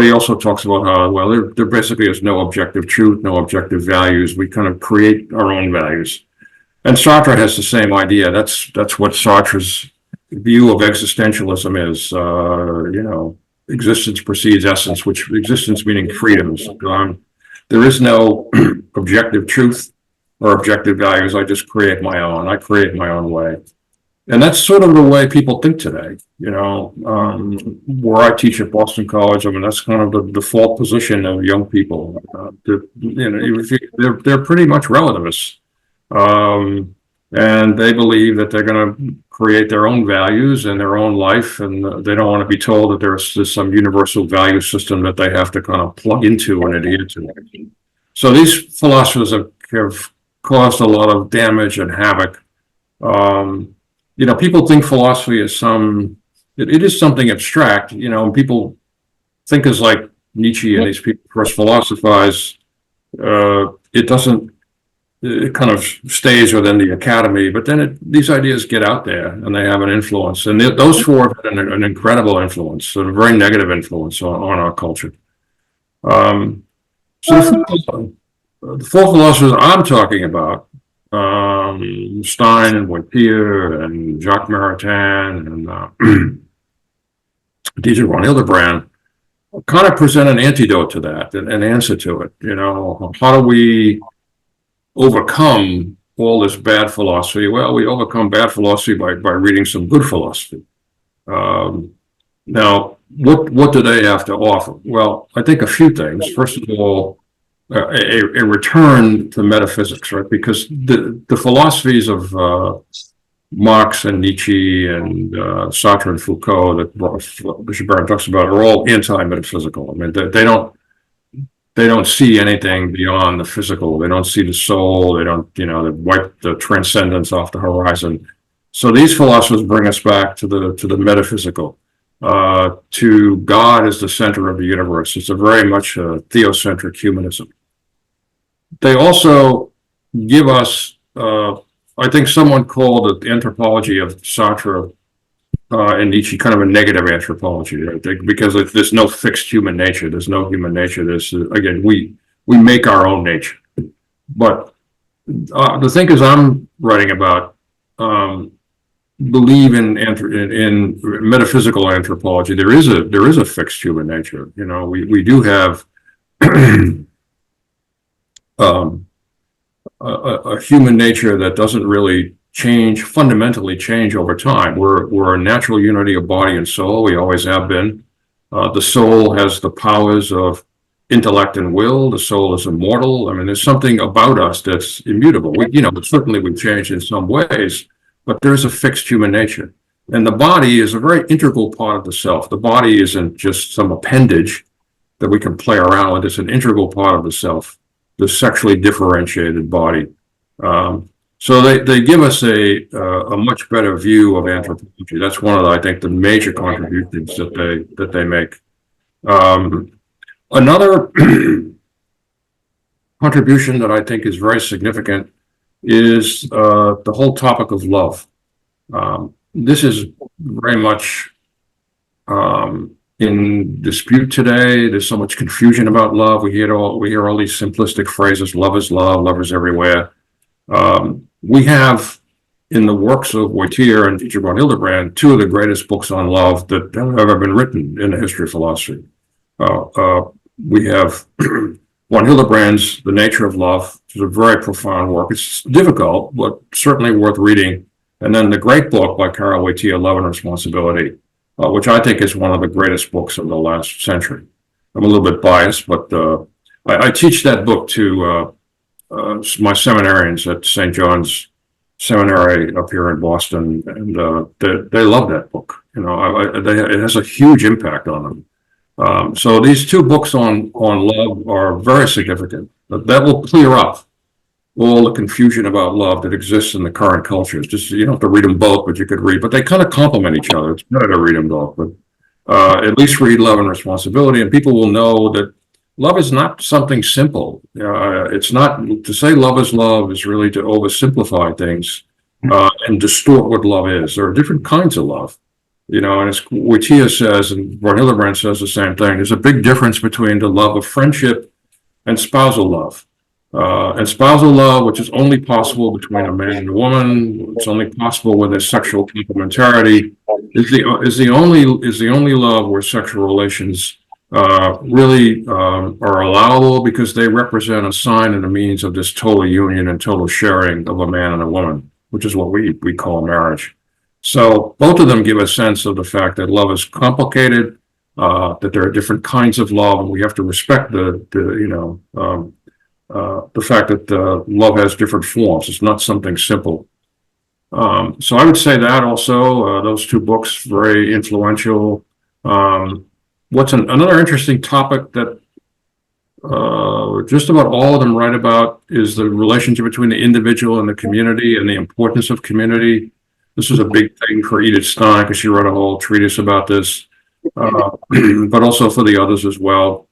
he also talks about how, well, there basically is no objective truth, no objective values. We kind of create our own values. And Sartre has the same idea. That's what Sartre's view of existentialism is. Existence precedes essence, which existence meaning freedoms. There is no objective truth or objective values. I just create my own. I create my own way. And that's sort of the way people think today. Where I teach at Boston College, I mean, that's kind of the default position of young people. They're pretty much relativists. And they believe that they're going to create their own values and their own life, and they don't want to be told that there's some universal value system that they have to kind of plug into and adhere to. So these philosophers have caused a lot of damage and havoc. People think philosophy is it is something abstract, and people think is like Nietzsche and these people first philosophize. It kind of stays within the academy, but then these ideas get out there and they have an influence. And those four have had an incredible influence, a very negative influence on our culture. So the four philosophers I'm talking about, Stein and Woytyla and Jacques Maritain and Dietrich von Hildebrand, kind of present an antidote to that, an answer to it. How do we overcome all this bad philosophy? Well, we overcome bad philosophy by reading some good philosophy. Now, what do they have to offer? Well, I think a few things. First of all, a return to metaphysics, right? Because the philosophies of Marx and Nietzsche and Sartre and Foucault that Bishop Barron talks about are all anti-metaphysical. I mean, they don't see anything beyond the physical. They don't see the soul. They don't, they wipe the transcendence off the horizon. So these philosophers bring us back to the metaphysical, to God as the center of the universe. It's a very much a theocentric humanism. They also give us, I think someone called the anthropology of Sartre and Nietzsche kind of a negative anthropology, right? Because there's no fixed human nature. There's no human nature. Again, we make our own nature. But the thinkers I'm writing about, believe in metaphysical anthropology. There is a fixed human nature. You know, we do have a human nature that doesn't really fundamentally change over time. We're a natural unity of body and soul. We always have been. The soul has the powers of intellect and will. The soul is immortal. I mean, there's something about us that's immutable. Certainly we've changed in some ways, but there's a fixed human nature. And the body is a very integral part of the self. The body isn't just some appendage that we can play around with. It's an integral part of the self, the sexually differentiated body. So they give us a much better view of anthropology. That's one of I think the major contributions that they make. Another contribution that I think is very significant is the whole topic of love. This is very much in dispute today. There's so much confusion about love. We hear all these simplistic phrases: love is love, love is everywhere. We have in the works of Woytyla and Dietrich von Hildebrand two of the greatest books on love that have ever been written in the history of philosophy. We have von Hildebrand's The Nature of Love, which is a very profound work. It's difficult, but certainly worth reading. And then the great book by Karol Wojtyla, Love and Responsibility, which I think is one of the greatest books of the last century. I'm a little bit biased, but I teach that book to my seminarians at St. John's Seminary up here in Boston, and they love that book. You know, it has a huge impact on them. So these two books on love are very significant. That will clear up all the confusion about love that exists in the current culture. It's just, you don't have to read them both, but you could read, but they kind of complement each other. It's better to read them both, but at least read Love and Responsibility, and people will know that love is not something simple. It's not, to say love is really to oversimplify things and distort what love is. There are different kinds of love. You know, and as Woytyla says, and von Hildebrand says the same thing, there's a big difference between the love of friendship and spousal love. And spousal love, which is only possible between a man and a woman, it's only possible when there's sexual complementarity, is the only love where sexual relations really are allowable, because they represent a sign and a means of this total union and total sharing of a man and a woman, which is what we call marriage. So both of them give a sense of the fact that love is complicated, that there are different kinds of love, and we have to respect the fact that love has different forms. It's not something simple. So I would say that also, those two books, very influential. What's another interesting topic that just about all of them write about is the relationship between the individual and the community, and the importance of community. This is a big thing for Edith Stein, because she wrote a whole treatise about this, but also for the others as well.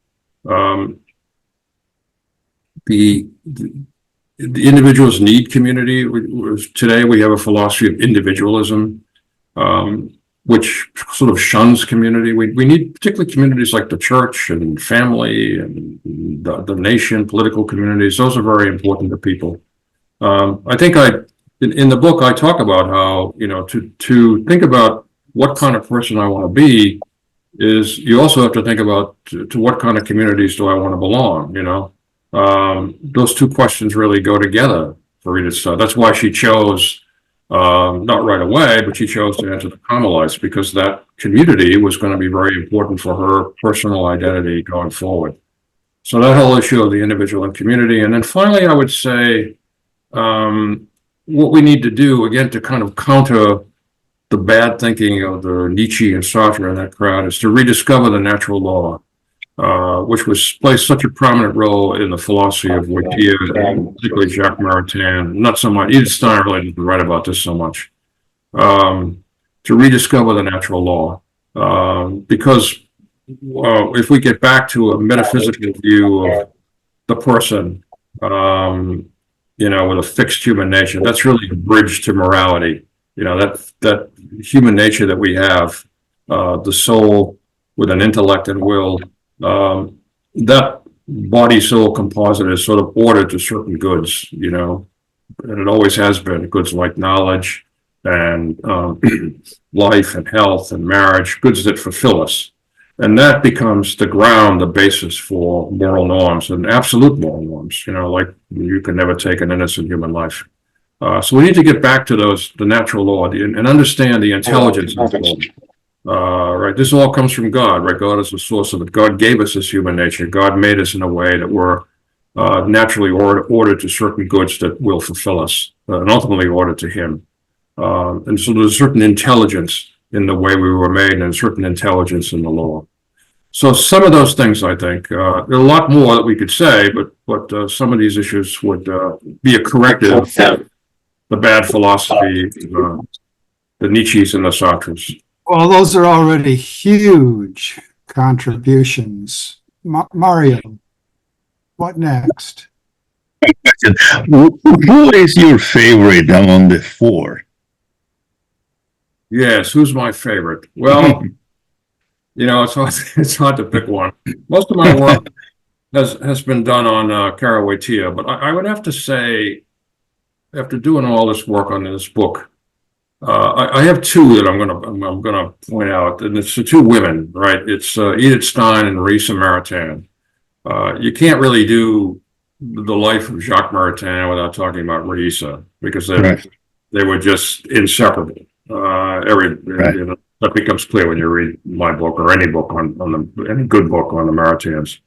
The individuals need community. Today we have a philosophy of individualism, which sort of shuns community. We need particularly communities like the church and family and the nation, political communities. Those are very important to people. I think in the book, I talk about how, you know, to think about what kind of person I want to be is you also have to think about to what kind of communities do I want to belong, you know? Those two questions really go together for Edith Stein. That's why she chose, not right away, but she chose to enter the Carmelites, because that community was going to be very important for her personal identity going forward. So that whole issue of the individual and community. And then finally, I would say, what we need to do, again, to kind of counter the bad thinking of the Nietzsche and Sartre and that crowd, is to rediscover the natural law, which plays such a prominent role in the philosophy of Woytyla, and particularly Jacques Maritain. Not so much, Edith Stein really didn't write about this so much. To rediscover the natural law, because if we get back to a metaphysical view of the person, you know, with a fixed human nature, that's really a bridge to morality. You know, that human nature that we have, the soul with an intellect and will, that body-soul composite is sort of ordered to certain goods, you know, and it always has been. Goods like knowledge, and life and health and marriage, goods that fulfill us. And that becomes the ground, the basis for moral norms and absolute moral norms, like you can never take an innocent human life. So we need to get back to the natural law and understand the intelligence of the law. Right. This all comes from God, right? God is the source of it. God gave us this human nature. God made us in a way that we're naturally ordered to certain goods that will fulfill us and ultimately ordered to Him. And so there's a certain intelligence in the way we were made and a certain intelligence in the law. So some of those things, I think, there are a lot more that we could say, but some of these issues would be a corrective to the bad philosophy, the Nietzsche's and the Sartres. Well, those are already huge contributions. Mario, what next? Who is your favorite among the four? Yes, who's my favorite? Well, it's hard to pick one. Most of my work has been done on Karol Wojtyla, but I would have to say, after doing all this work on this book, I have two that I'm gonna point out, and it's the two women, right? It's Edith Stein and Maritain. You can't really do the life of Jacques Maritain without talking about Reyes, because they were just inseparable. That becomes clear when you read my book or any book any good book on the Maritains.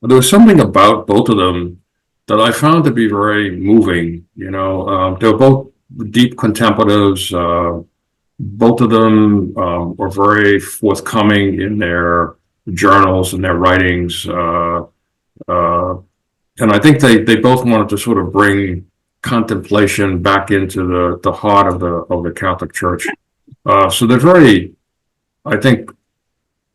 There was something about both of them that I found to be very moving. They were both deep contemplatives. Both of them were very forthcoming in their journals and their writings. And I think they both wanted to sort of bring contemplation back into the heart of the Catholic Church. So they're very, I think,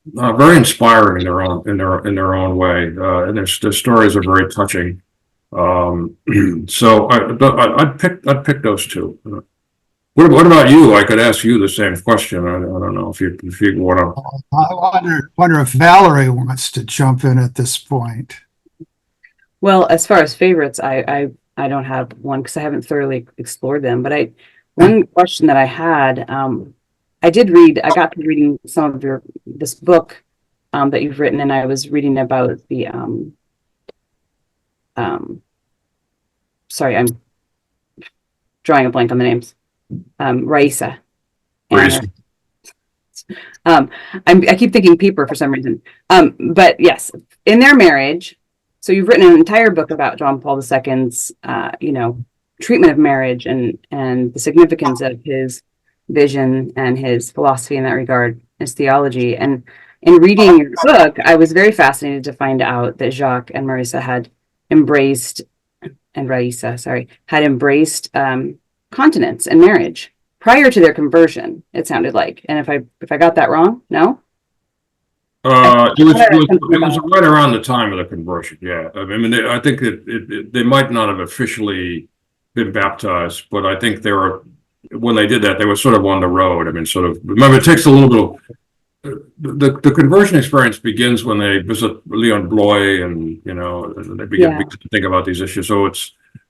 very inspiring in their own way, and their stories are very touching. So I'd pick those two. What about you? I could ask you the same question. I don't know if you want to. I wonder if Valerie wants to jump in at this point. Well, as far as favorites, I don't have one because I haven't thoroughly explored them. But one question that I had, I got to reading some of this book that you've written, and I was reading about the sorry, I'm drawing a blank on the names. Reyes. I keep thinking Pieper for some reason. But yes, in their marriage. So you've written an entire book about John Paul II's, treatment of marriage and the significance of his vision and his philosophy in that regard, his theology. And in reading your book, I was very fascinated to find out that Jacques and Reyes had embraced continence and marriage prior to their conversion. It sounded like, and if I got that wrong, no. It was right around the time of the conversion. Yeah, I mean, I think they might not have officially been baptized, but I think when they did that, they were sort of on the road. I mean, remember, it takes a little bit. The conversion experience begins when they visit Leon Bloy, and they begin to think about these issues. So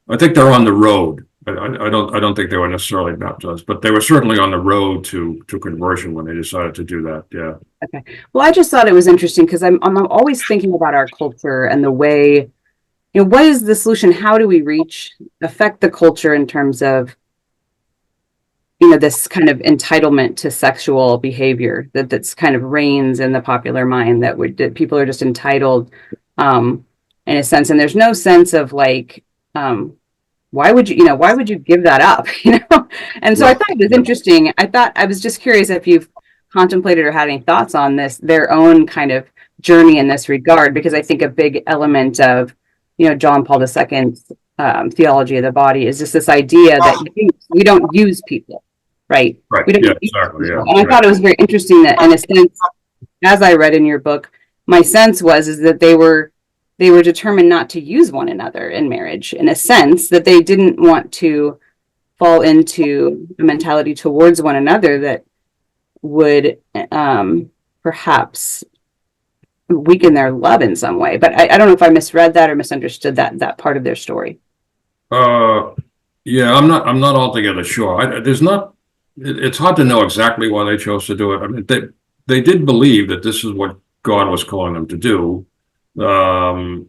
I think they're on the road. I don't think they were necessarily baptized, but they were certainly on the road to conversion when they decided to do that. Yeah. Okay. Well, I just thought it was interesting because I'm always thinking about our culture and the way, what is the solution? How do we affect the culture in terms of, this kind of entitlement to sexual behavior that's kind of reigns in the popular mind that people are just entitled, in a sense, and there's no sense of like, why would you give that up? And so I thought it was interesting. I was just curious if you've contemplated or had any thoughts on their own kind of journey in this regard, because I think a big element of, John Paul II's theology of the body is just this idea that we don't use people, right? Right. We don't yeah, exactly. Yeah. And I thought it was very interesting that, in a sense, as I read in your book, my sense is that they were determined not to use one another in marriage, in a sense that they didn't want to fall into a mentality towards one another that would perhaps weaken their love in some way. But I don't know if I misread that or misunderstood that part of their story. Yeah, I'm not altogether sure. There's not it's hard to know exactly why they chose to do it. I mean, they did believe that this is what God was calling them to do. The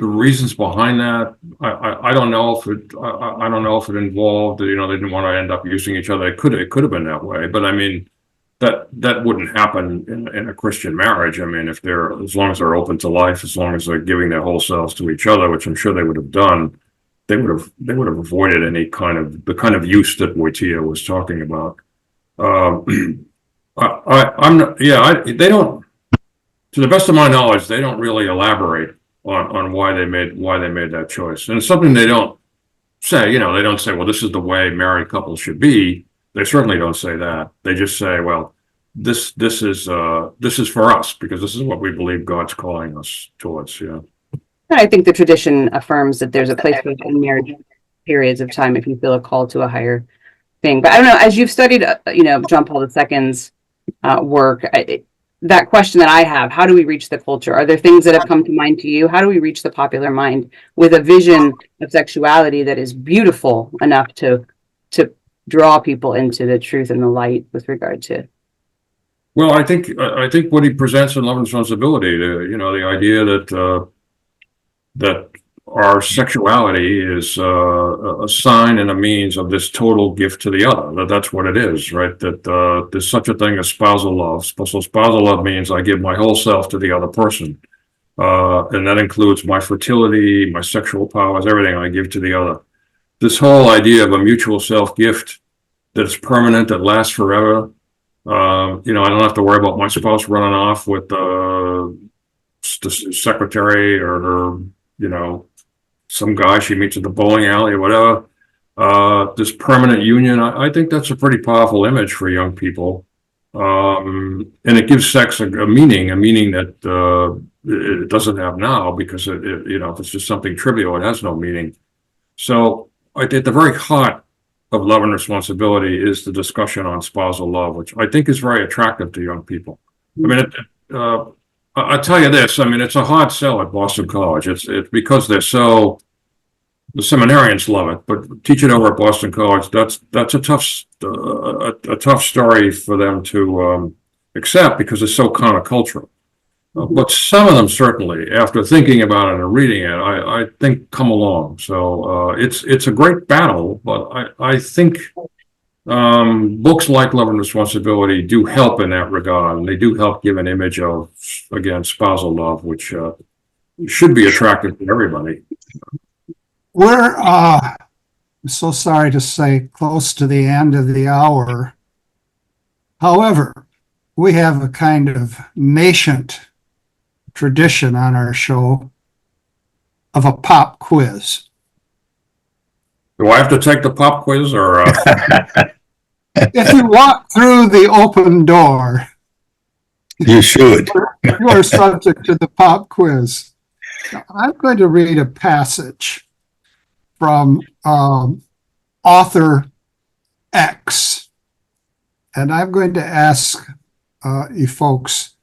reasons behind that, I don't know if I don't know if it involved, they didn't want to end up using each other. It could have been that way, but I mean, that wouldn't happen in a Christian marriage. I mean, if as long as they're open to life, as long as they're giving their whole selves to each other, which I'm sure they would have done, they would have avoided any the kind of use that Woytyla was talking about. I'm not, they don't, to the best of my knowledge, they don't really elaborate on why they made that choice. And it's something they don't say, they don't say, well, this is the way married couples should be. They certainly don't say that. They just say, well, this is for us because this is what we believe God's calling us towards. Yeah. I think the tradition affirms that there's a place for in marriage periods of time if you feel a call to a higher thing. But I don't know, as you've studied, John Paul II's work, that question that I have, how do we reach the culture? Are there things that have come to mind to you? How do we reach the popular mind with a vision of sexuality that is beautiful enough to draw people into the truth and the light with regard to? Well, I think what he presents in Love and Responsibility, the idea that our sexuality is a sign and a means of this total gift to the other. That's what it is, right? That there's such a thing as spousal love. So spousal love means I give my whole self to the other person. And that includes my fertility, my sexual powers, everything I give to the other. This whole idea of a mutual self-gift that's permanent, that lasts forever. I don't have to worry about my spouse running off with the secretary or some guy she meets at the bowling alley or whatever. This permanent union, I think that's a pretty powerful image for young people. And it gives sex a meaning that it doesn't have now because if it's just something trivial, it has no meaning. So I think the very heart of Love and Responsibility is the discussion on spousal love, which I think is very attractive to young people. I mean, I'll tell you this. I mean, it's a hard sell at Boston College. It's because the seminarians love it, but teach it over at Boston College, that's a tough story for them to accept because it's so countercultural. But some of them certainly, after thinking about it and reading it, I think come along. So it's a great battle, but I think books like Love and Responsibility do help in that regard, and they do help give an image of, again, spousal love, which should be attractive to everybody. We're, I'm so sorry to say, close to the end of the hour. However, we have a kind of nascent tradition on our show of a pop quiz. Do I have to take the pop quiz or? If you walk through the open door, You should. you are subject to the pop quiz. Now, I'm going to read a passage from author X, and I'm going to ask you folks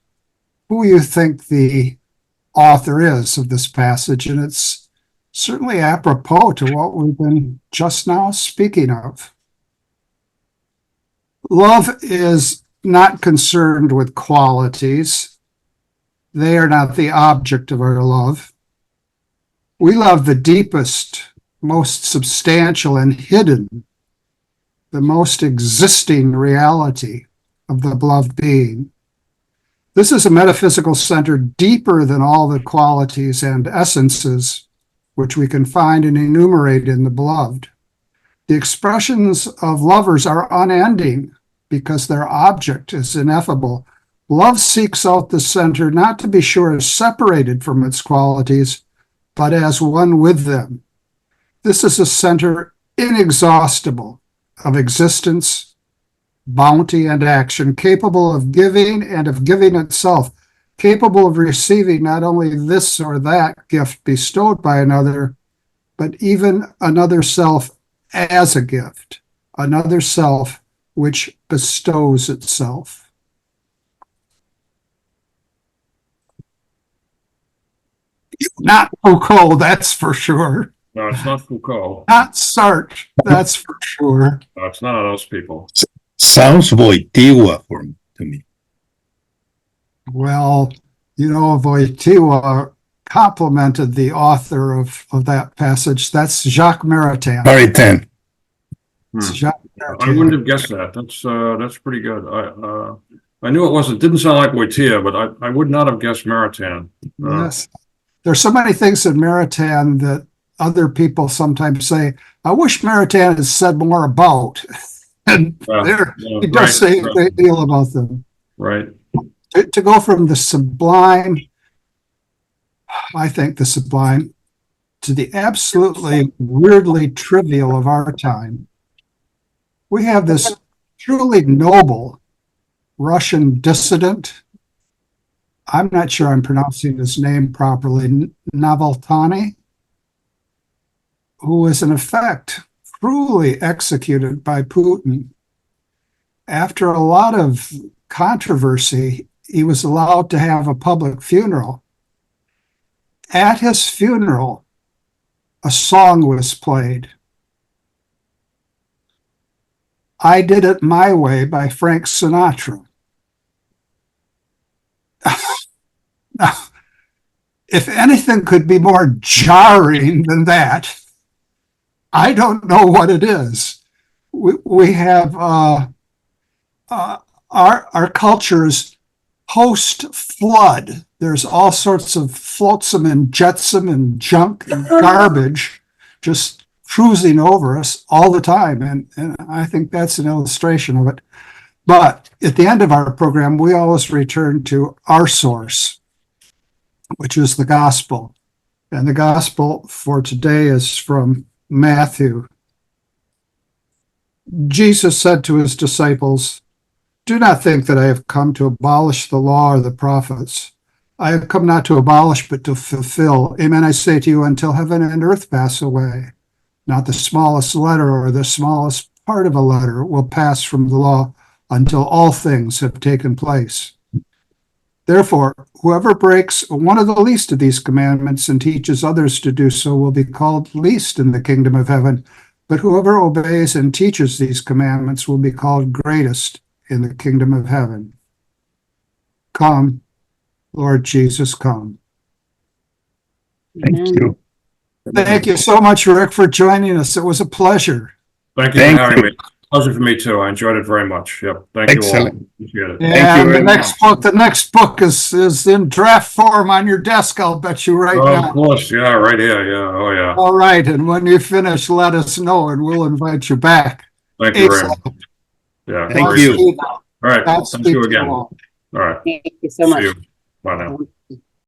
who you think the author is of this passage, and it's certainly apropos to what we've been just now speaking of. Love is not concerned with qualities. They are not the object of our love. We love the deepest, most substantial and hidden, the most existing reality of the beloved being. This is a metaphysical center deeper than all the qualities and essences which we can find and enumerate in the beloved. The expressions of lovers are unending because their object is ineffable. Love seeks out the center not to be sure as separated from its qualities, but as one with them. This is a center inexhaustible of existence, bounty, and action, capable of giving and of giving itself, capable of receiving not only this or that gift bestowed by another, but even another self as a gift, another self which bestows itself. Not Foucault, that's for sure. No, it's not Foucault. Not Sartre, that's for sure. No, it's none of those people. Sounds Woytyla to me. Well, Wojtyla complimented the author of that passage. That's Jacques Maritain. Maritain. It's Jacques I wouldn't have guessed that. That's pretty good. I knew it didn't sound like Woytyla, but I would not have guessed Maritain. Yes. There's so many things in Maritain that other people sometimes say, I wish Maritain had said more about. And he does say a great deal about them. Right. To go from the sublime, I think the sublime, to the absolutely weirdly trivial of our time. We have this truly noble Russian dissident. I'm not sure I'm pronouncing his name properly, Navalny, who was in effect cruelly executed by Putin. After a lot of controversy, he was allowed to have a public funeral. At his funeral, a song was played. I Did It My Way by Frank Sinatra. Now, if anything could be more jarring than that, I don't know what it is. We have our culture's post-flood. There's all sorts of flotsam and jetsam and junk and garbage just cruising over us all the time. And I think that's an illustration of it. But at the end of our program, we always return to our source, which is the gospel. And the gospel for today is from Matthew. Jesus said to his disciples, do not think that I have come to abolish the law or the prophets. I have come not to abolish, but to fulfill. Amen, I say to you, until heaven and earth pass away, not the smallest letter or the smallest part of a letter will pass from the law until all things have taken place. Therefore, whoever breaks one of the least of these commandments and teaches others to do so will be called least in the kingdom of heaven. But whoever obeys and teaches these commandments will be called greatest in the kingdom of heaven. Come, Lord Jesus, come. Thank you. Thank you so much, Rick, for joining us. It was a pleasure. Thank you for having me. Pleasure for me too. I enjoyed it very much. Yep. Thank you all. Excellent. Appreciate it. And the next book is in draft form on your desk, I'll bet you right now. Of course. Yeah, right here. Yeah. Oh, yeah. All right. And when you finish, let us know and we'll invite you back. Thank you very much. Yeah. Thank you. All right. Thank you again. All right. Thank you so much. See you. Bye now.